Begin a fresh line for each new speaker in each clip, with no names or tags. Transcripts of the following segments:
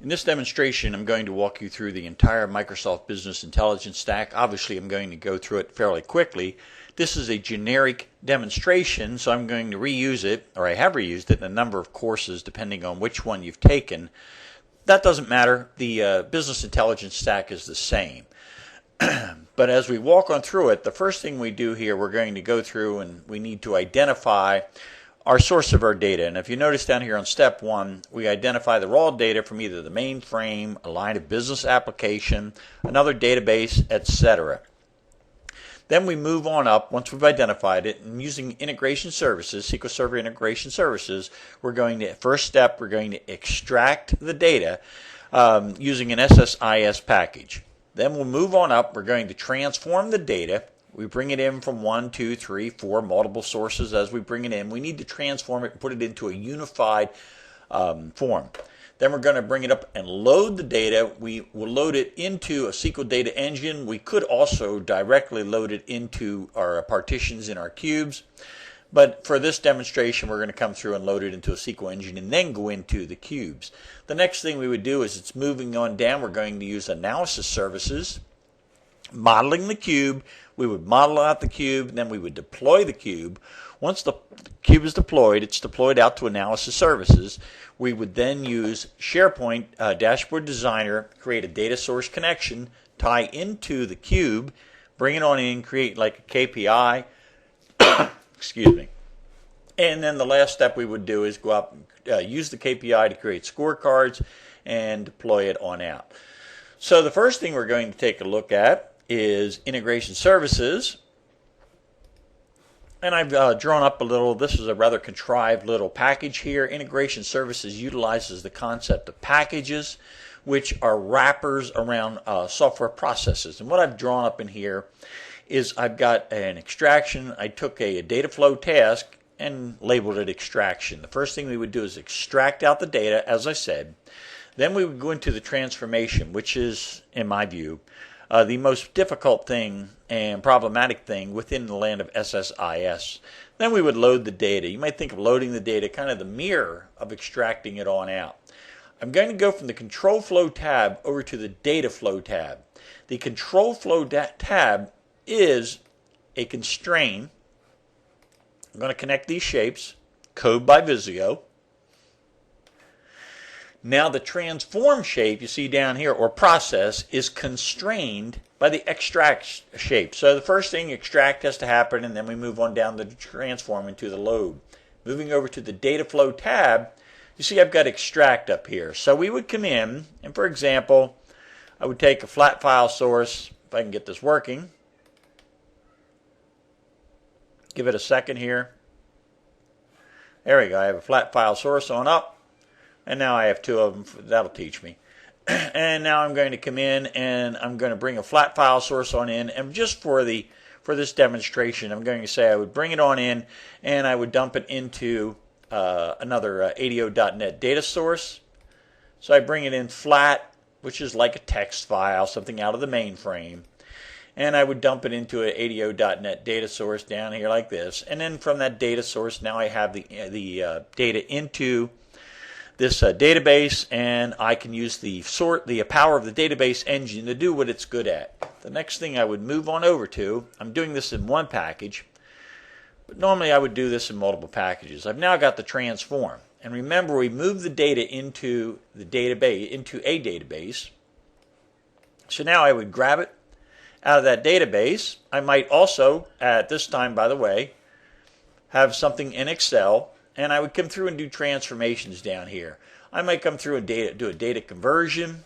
In this demonstration, I'm going to walk you through the entire Microsoft Business Intelligence stack. Obviously, I'm going to go through it fairly quickly. This is a generic demonstration, so I'm going to reuse it, or I have reused it in a number of courses depending on which one you've taken. That doesn't matter. The Business Intelligence stack is the same. But as we walk on through it, the first thing we do here, we're going to go through and we need to identify our source of our data. And if you notice down here on step 1, we identify the raw data from either the mainframe, a line of business application, another database, etc. Then we move on up once we've identified it, and using integration services, SQL Server integration services, we're going to, first step, we're going to extract the data using an SSIS package. Then we'll move on up, we're going to transform the data. We bring it in from 1, 2, 3, 4 multiple sources as we bring it in. We need to transform it and put it into a unified form. Then we're going to bring it up and load the data. We will load it into a SQL data engine. We could also directly load it into our partitions in our cubes. But for this demonstration, we're going to come through and load it into a SQL engine and then go into the cubes. The next thing we would do is it's moving on down. We're going to use analysis services, modeling the cube. We would model out the cube, then we would deploy the cube. Once the cube is deployed, it's deployed out to analysis services. We would then use Sharepoint Dashboard Designer, create a data source connection, tie into the cube, bring it on in, create like a KPI. Excuse me. And then the last step we would do is go up and use the KPI to create scorecards and deploy it on out. So the first thing we're going to take a look at is integration services, and I've drawn up a little, this is a rather contrived little package here. Integration services utilizes the concept of packages, which are wrappers around software processes. And what I've drawn up in here is I've got an extraction. I took a data flow task and labeled it extraction. The first thing we would do is extract out the data, as I said. Then we would go into the transformation, which is, in my view, the most difficult thing and problematic thing within the land of SSIS. Then we would load the data. You might think of loading the data kind of the mirror of extracting it on out. I'm going to go from the control flow tab over to the data flow tab. The control flow tab is a constraint. I'm going to connect these shapes, code by Visio. Now the transform shape you see down here, or process, is constrained by the extract shape. So the first thing, extract, has to happen, and then we move on down to the transform into the load. Moving over to the data flow tab, you see I've got extract up here. So we would come in, and for example, I would take a flat file source, if I can get this working. Give it a second here. There we go, I have a flat file source on up. And now I have 2 of them. That'll teach me. And now I'm going to come in and I'm going to bring a flat file source on in. And just for this demonstration, I'm going to say I would bring it on in and I would dump it into another ADO.NET data source. So I bring it in flat, which is like a text file, something out of the mainframe. And I would dump it into an ADO.NET data source down here like this. And then from that data source, now I have the data into this database, and I can use the power of the database engine to do what it's good at. The next thing I would move on over to, I'm doing this in one package, but normally I would do this in multiple packages. I've now got the transform, and remember we moved the data into the database, into a database. So now I would grab it out of that database. I might also, at this time by the way, have something in Excel. And I would come through and do transformations down here. I might come through and do a data conversion.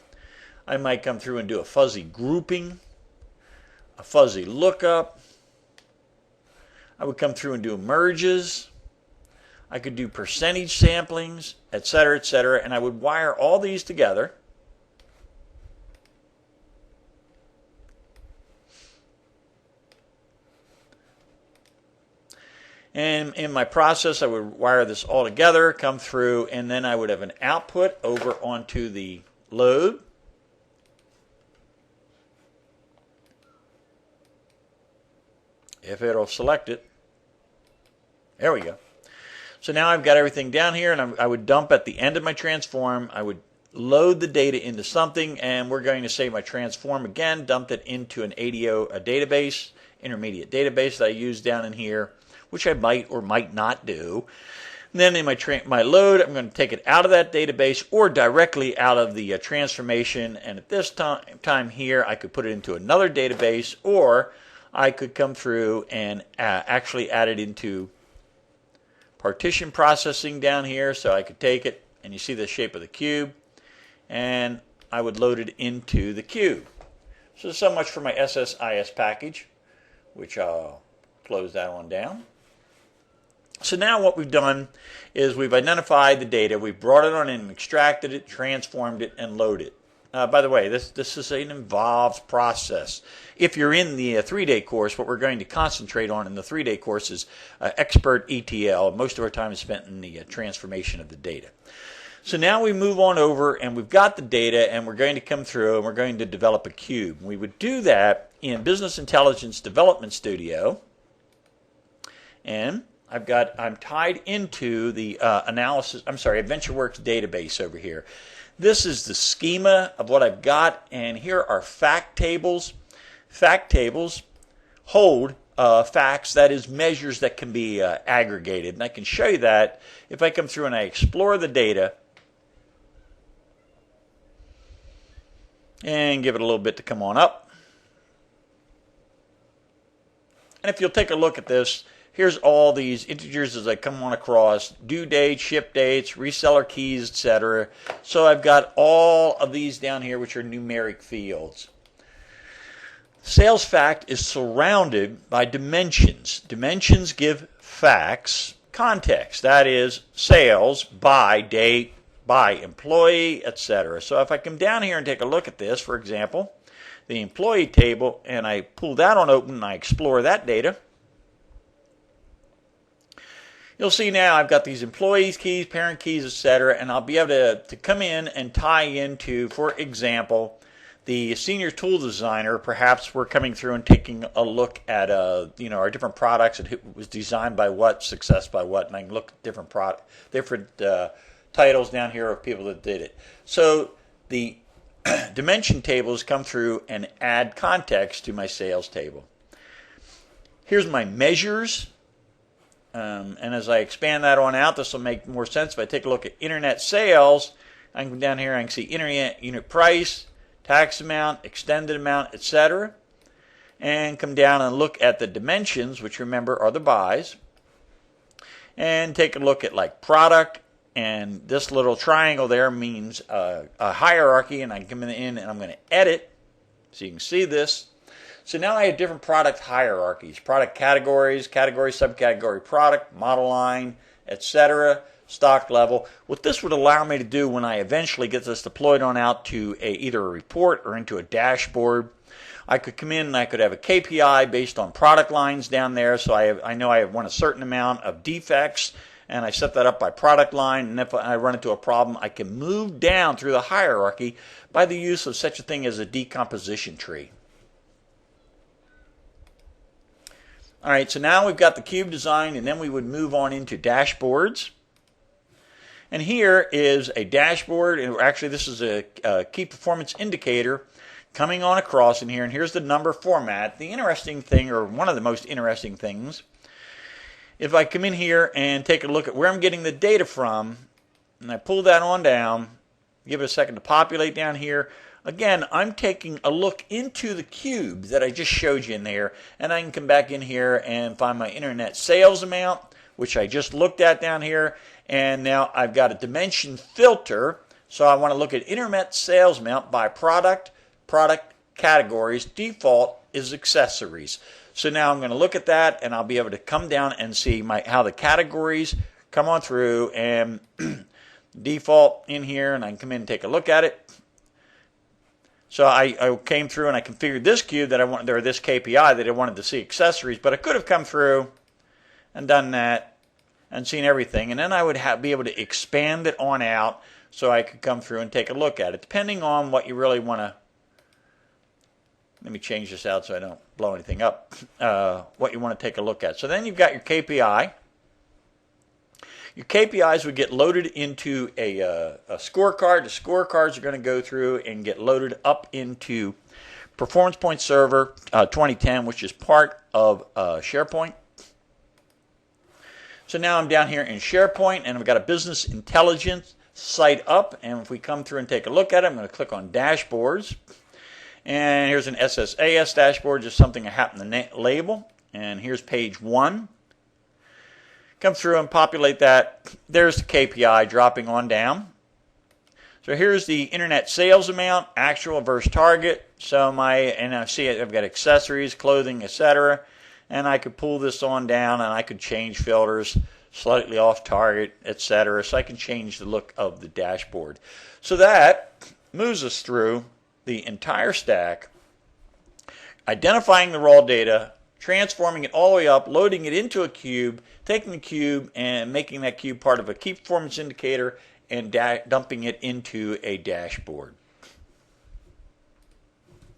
I might come through and do a fuzzy grouping, a fuzzy lookup. I would come through and do merges. I could do percentage samplings, etc., etc. And I would wire all these together. And in my process, I would wire this all together, come through, and then I would have an output over onto the load. If it'll select it. There we go. So now I've got everything down here, and I would dump at the end of my transform. I would load the data into something, and we're going to say my transform again, dumped it into an ADO database, intermediate database that I use down in here, which I might or might not do. And then in my load, I'm going to take it out of that database or directly out of the transformation. And at this time here, I could put it into another database, or I could come through and actually add it into partition processing down here. So I could take it, and you see the shape of the cube, and I would load it into the cube. So much for my SSIS package, which I'll close that one down. So now what we've done is we've identified the data, we've brought it on in, extracted it, transformed it, and loaded it. By the way, this is an involved process. If you're in the 3-day course, what we're going to concentrate on in the 3-day course is expert ETL. Most of our time is spent in the transformation of the data. So now we move on over, and we've got the data, and we're going to come through, and we're going to develop a cube. We would do that in Business Intelligence Development Studio, and I'm tied into the AdventureWorks database over here. This is the schema of what I've got, and here are fact tables. Fact tables hold facts, that is, measures that can be aggregated. And I can show you that if I come through and I explore the data and give it a little bit to come on up. And if you'll take a look at this, here's all these integers as I come on across, due dates, ship dates, reseller keys, etc. So I've got all of these down here, which are numeric fields. Sales fact is surrounded by dimensions. Dimensions give facts context. That is, sales by date, by employee, etc. So if I come down here and take a look at this, for example, the employee table, and I pull that on open and I explore that data, you'll see now I've got these employees keys, parent keys, etc., and I'll be able to come in and tie into, for example, the senior tool designer. Perhaps we're coming through and taking a look at our different products and who was designed by what, success by what, and I can look at different titles down here of people that did it. So the dimension tables come through and add context to my sales table. Here's my measures. And as I expand that on out, this will make more sense. If I take a look at internet sales, I can go down here, I can see internet unit price, tax amount, extended amount, etc. And come down and look at the dimensions, which remember are the buys. And take a look at like product, and this little triangle there means a hierarchy, and I can come in and I'm going to edit so you can see this. So now I have different product hierarchies, product categories, category, subcategory, product, model line, etc., stock level. What this would allow me to do when I eventually get this deployed on out to either a report or into a dashboard, I could come in and I could have a KPI based on product lines down there. So I know I want a certain amount of defects, and I set that up by product line, and if I run into a problem, I can move down through the hierarchy by the use of such a thing as a decomposition tree. All right, so now we've got the cube designed, and then we would move on into dashboards. And here is a dashboard, and actually this is a key performance indicator coming on across in here, and here's the number format. The interesting thing, or one of the most interesting things, if I come in here and take a look at where I'm getting the data from, and I pull that on down, give it a second to populate down here, again, I'm taking a look into the cube that I just showed you in there, and I can come back in here and find my internet sales amount, which I just looked at down here, and now I've got a dimension filter, so I want to look at internet sales amount by product, product categories. Default is accessories. So now I'm going to look at that, and I'll be able to come down and see how the categories come on through, and default in here, and I can come in and take a look at it. So I came through and I configured this cube that I wanted, or this KPI that I wanted to see accessories, but I could have come through and done that and seen everything, and then I would be able to expand it on out so I could come through and take a look at it, depending on what you really want to. Let me change this out so I don't blow anything up. What you want to take a look at. So then you've got your KPI. Your KPIs would get loaded into a scorecard. The scorecards are going to go through and get loaded up into PerformancePoint Server 2010, which is part of Sharepoint. So now I'm down here in Sharepoint, and I've got a business intelligence site up. And if we come through and take a look at it, I'm going to click on Dashboards. And here's an SSAS dashboard, just something I happen to label. And here's page 1. Come through and populate that. There's the KPI dropping on down. So here's the internet sales amount, actual versus target. So and I see I've got accessories, clothing, etc. And I could pull this on down, and I could change filters, slightly off target, etc. So I can change the look of the dashboard. So that moves us through the entire stack, identifying the raw data, transforming it all the way up, loading it into a cube, taking the cube and making that cube part of a key performance indicator, and dumping it into a dashboard.